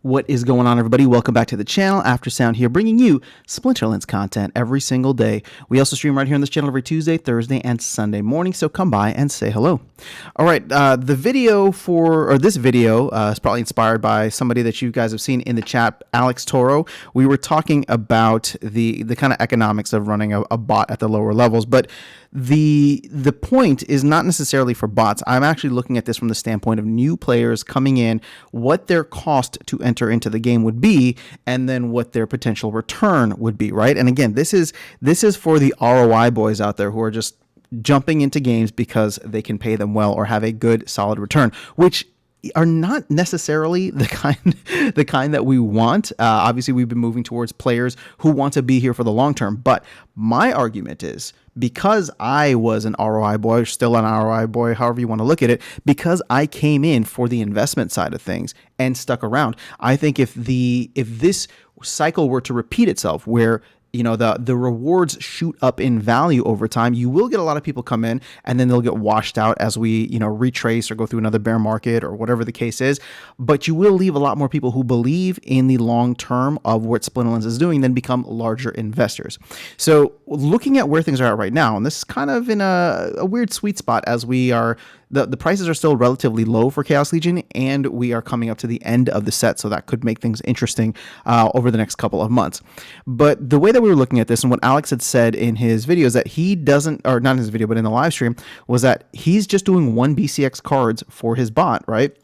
What is going on, everybody? Welcome back to the channel. After Sound here, bringing you Splinterlands content every single day. We also stream right here on this channel every Tuesday, Thursday, and Sunday morning, so come by and say hello. All right, this video is probably inspired by somebody that you guys have seen in the chat, Alex Toro. We were talking about the kind of economics of running a bot at the lower levels, but the point is not necessarily for bots. I'm actually looking at this from the standpoint of new players coming in, what their cost to enter into the game would be, and then what their potential return would be, right? And again, this is for the ROI boys out there who are just jumping into games because they can pay them well or have a good solid return, which are not necessarily the kind that we want. Obviously, we've been moving towards players who want to be here for the long term. But my argument is, because I was an ROI boy, still an ROI boy, however you want to look at it, because I came in for the investment side of things and stuck around, I think if this cycle were to repeat itself, where the rewards shoot up in value over time, you will get a lot of people come in and then they'll get washed out as we retrace or go through another bear market or whatever the case is. But you will leave a lot more people who believe in the long term of what Splinterlands is doing, then become larger investors. So looking at where things are at right now, and this is kind of in a weird sweet spot, as we are the prices are still relatively low for Chaos Legion, and we are coming up to the end of the set, so that could make things interesting over the next couple of months. But the way that we were looking at this, and what Alex had said in his videos, that he doesn't, or not in his video, but in the live stream, was that he's just doing 1 BCX cards for his bot, right?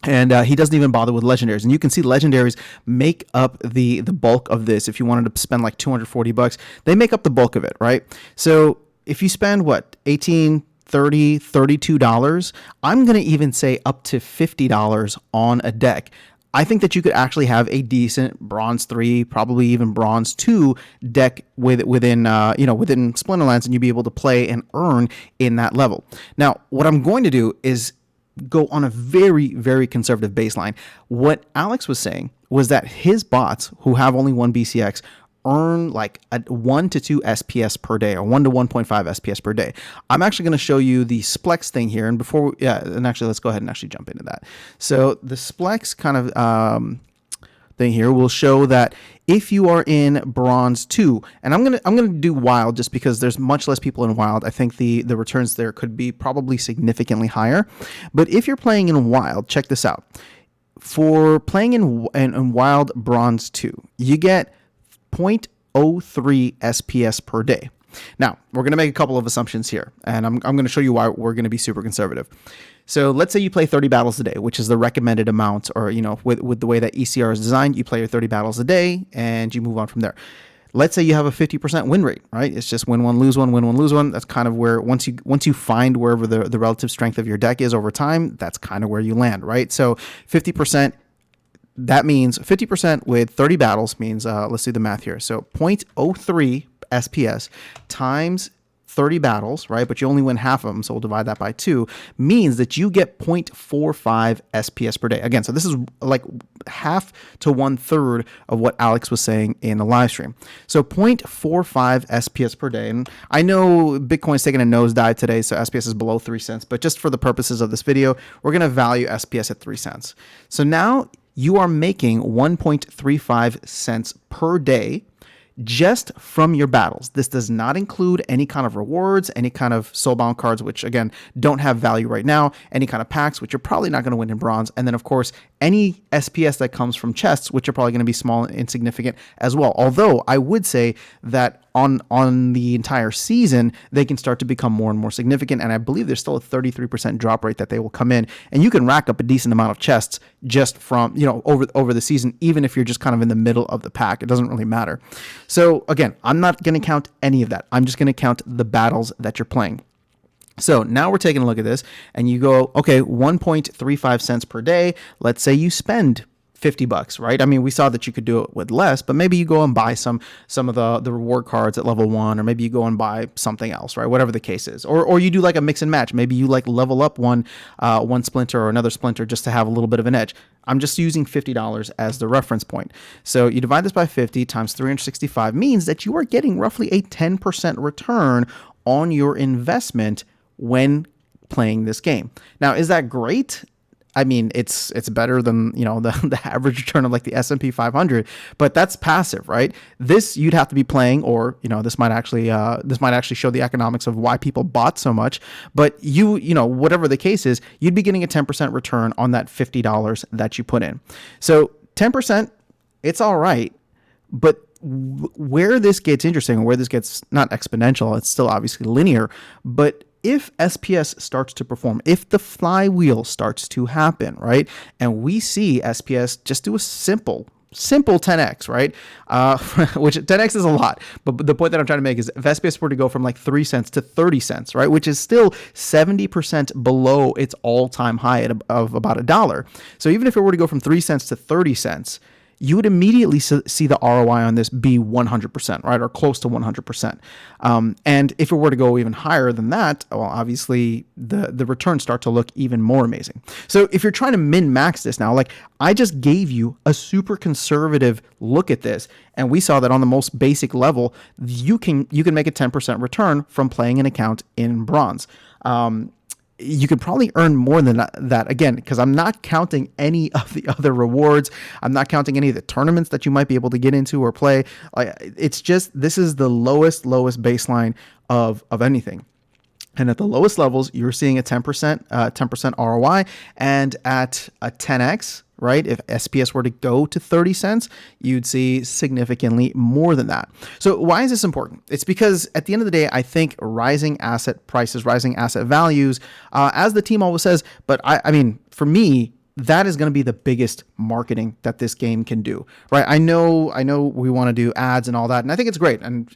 And he doesn't even bother with legendaries. And you can see legendaries make up the bulk of this. If you wanted to spend like $240, they make up the bulk of it, right? So if you spend, what, $18, $30, $32, I'm going to even say up to $50 on a deck, I think that you could actually have a decent Bronze 3, probably even Bronze 2 deck within Splinterlands, and you'd be able to play and earn in that level. Now, what I'm going to do is go on a very, very conservative baseline. What Alex was saying was that his bots, who have only 1 BCX, earn like a 1 to 2 SPS per day, or 1 to 1.5 SPS per day. I'm actually going to show you the Splex thing here. And let's go ahead and actually jump into that. So the Splex kind of thing here will show that if you are in Bronze 2, and I'm gonna do Wild just because there's much less people in Wild. I think the returns there could be probably significantly higher. But if you're playing in Wild, check this out. For playing in Wild Bronze 2, you get 0.03 SPS per day. Now, we're going to make a couple of assumptions here, and I'm going to show you why we're going to be super conservative. So let's say you play 30 battles a day, which is the recommended amount, or, with the way that ECR is designed, you play your 30 battles a day and you move on from there. Let's say you have a 50% win rate, right? It's just win one, lose one, win one, lose one. That's kind of where, once you find wherever the relative strength of your deck is over time, that's kind of where you land, right? So 50%, that means 50% with 30 battles means, let's do the math here. So 0.03 SPS times 30 battles, right? But you only win half of them, so we'll divide that by 2, means that you get 0.45 SPS per day. Again, so this is like half to 1/3 of what Alex was saying in the live stream. So 0.45 SPS per day. And I know Bitcoin's taking a nosedive today, so SPS is below 3 cents, but just for the purposes of this video, we're going to value SPS at 3 cents. So now you are making 1.35 cents per day just from your battles. This does not include any kind of rewards, any kind of soulbound cards, which again don't have value right now, any kind of packs, which you're probably not going to win in Bronze, and then of course any SPS that comes from chests, which are probably going to be small and insignificant as well. Although I would say that on the entire season, they can start to become more and more significant, and I believe there's still a 33% drop rate that they will come in, and you can rack up a decent amount of chests just from over the season, even if you're just kind of in the middle of the pack. It doesn't really matter. So again, I'm not going to count any of that. I'm just going to count the battles that you're playing. So now we're taking a look at this, and you go, okay, 1.35 cents per day. Let's say you spend $50, right? I mean, we saw that you could do it with less, but maybe you go and buy some of the reward cards at level 1, or maybe you go and buy something else, right? Whatever the case is, or you do like a mix and match. Maybe you like level up one splinter or another splinter just to have a little bit of an edge. I'm just using $50 as the reference point. So you divide this by 50 times 365 means that you are getting roughly a 10% return on your investment when playing this game. Now, is that great? I mean, it's better than, the average return of like the S&P 500, but that's passive, right? This you'd have to be playing, or this might actually show the economics of why people bought so much. But whatever the case is, you'd be getting a 10% return on that $50 that you put in. So 10%, it's all right, but where this gets interesting, and where this gets not exponential, it's still obviously linear, but if SPS starts to perform, if the flywheel starts to happen, right, and we see SPS just do a simple 10x, right? Which 10x is a lot, but the point that I'm trying to make is if SPS were to go from like 3 cents to 30 cents, right, which is still 70% below its all-time high of about $1. So even if it were to go from 3 cents to 30 cents, you would immediately see the ROI on this be 100%, right? Or close to 100%. And if it were to go even higher than that, well, obviously the returns start to look even more amazing. So if you're trying to min-max this now, like I just gave you a super conservative look at this, and we saw that on the most basic level, you can make a 10% return from playing an account in bronze. You could probably earn more than that, again, because I'm not counting any of the other rewards. I'm not counting any of the tournaments that you might be able to get into or play. It's just, this is the lowest baseline of anything. And at the lowest levels, you're seeing a 10% ROI, and at a 10x, right? If SPS were to go to 30 cents, you'd see significantly more than that. So why is this important? It's because at the end of the day, I think rising asset prices, rising asset values, as the team always says, but I mean, for me, that is going to be the biggest marketing that this game can do, right? I know we want to do ads and all that, and I think it's great. And,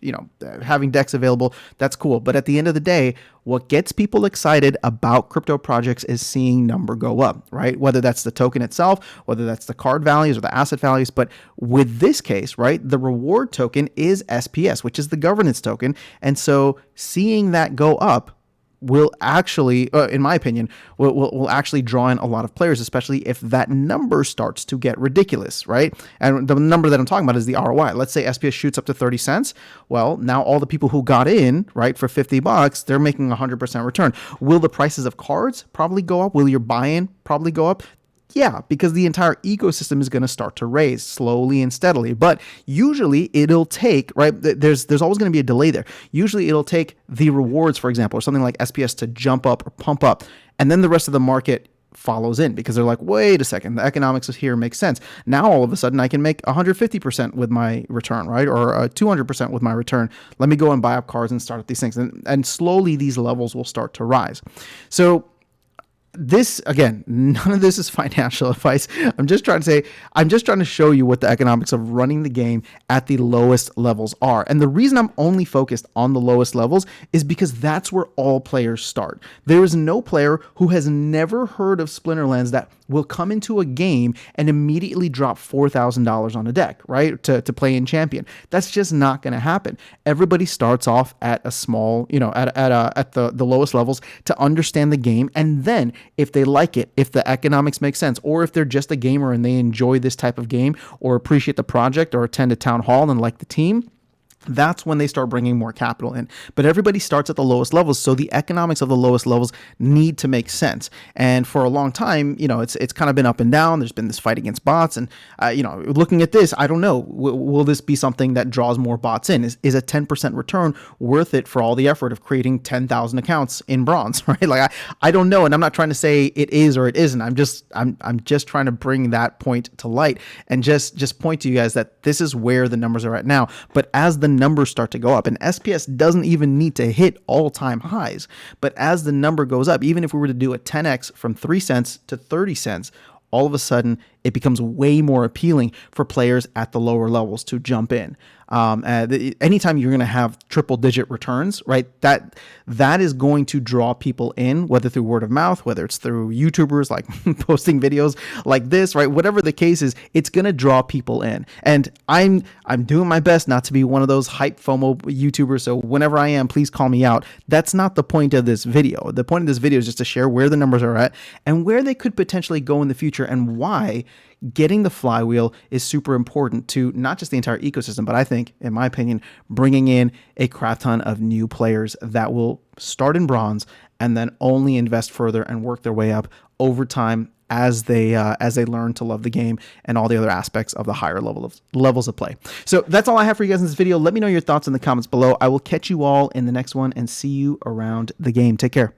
having decks available, that's cool. But at the end of the day, what gets people excited about crypto projects is seeing number go up, right? Whether that's the token itself, whether that's the card values or the asset values. But with this case, right, the reward token is SPS, which is the governance token. And so seeing that go up will actually, in my opinion, will actually draw in a lot of players, especially if that number starts to get ridiculous, right? And the number that I'm talking about is the ROI. Let's say SPS shoots up to 30 cents. Well, now all the people who got in, right, for $50, they're making 100% return. Will the prices of cards probably go up? Will your buy-in probably go up? Yeah, because the entire ecosystem is going to start to raise slowly and steadily. But usually it'll take, right, there's always going to be a delay there. Usually it'll take the rewards, for example, or something like SPS to jump up or pump up, and then the rest of the market follows in because they're like, wait a second, the economics of here makes sense. Now all of a sudden I can make 150% with my return, right? Or 200% with my return. Let me go and buy up cards and start up these things. And slowly these levels will start to rise. So this, again, none of this is financial advice. I'm just trying to show you what the economics of running the game at the lowest levels are. And the reason I'm only focused on the lowest levels is because that's where all players start. There is no player who has never heard of Splinterlands that will come into a game and immediately drop $4,000 on a deck, right? To play in champion. That's just not going to happen. Everybody starts off at a small, at the lowest levels to understand the game. And then if they like it, if the economics make sense, or if they're just a gamer and they enjoy this type of game or appreciate the project or attend a town hall and like the team, that's when they start bringing more capital in. But everybody starts at the lowest levels, so the economics of the lowest levels need to make sense. And for a long time, it's kind of been up and down. There's been this fight against bots, and looking at this, I don't know, will this be something that draws more bots in? Is a 10% return worth it for all the effort of creating 10,000 accounts in bronze, right? Like I don't know, and I'm not trying to say it is or it isn't. I'm just trying to bring that point to light and just point to you guys that this is where the numbers are at now. But as the numbers start to go up, and SPS doesn't even need to hit all-time highs, but as the number goes up, even if we were to do a 10x from 3 cents to 30 cents, all of a sudden it becomes way more appealing for players at the lower levels to jump in. Anytime you're going to have triple digit returns, right, that is going to draw people in, whether through word of mouth, whether it's through YouTubers like posting videos like this, right, whatever the case is, it's going to draw people in. And I'm doing my best not to be one of those hype FOMO YouTubers, so whenever I am, please call me out. That's not the point of this video. The point of this video is just to share where the numbers are at and where they could potentially go in the future, and why getting the flywheel is super important to not just the entire ecosystem, but I think, in my opinion, bringing in a crap ton of new players that will start in bronze and then only invest further and work their way up over time as they learn to love the game and all the other aspects of the higher levels of play. So that's all I have for you guys in this video. Let me know your thoughts in the comments below. I will catch you all in the next one and see you around the game. Take care.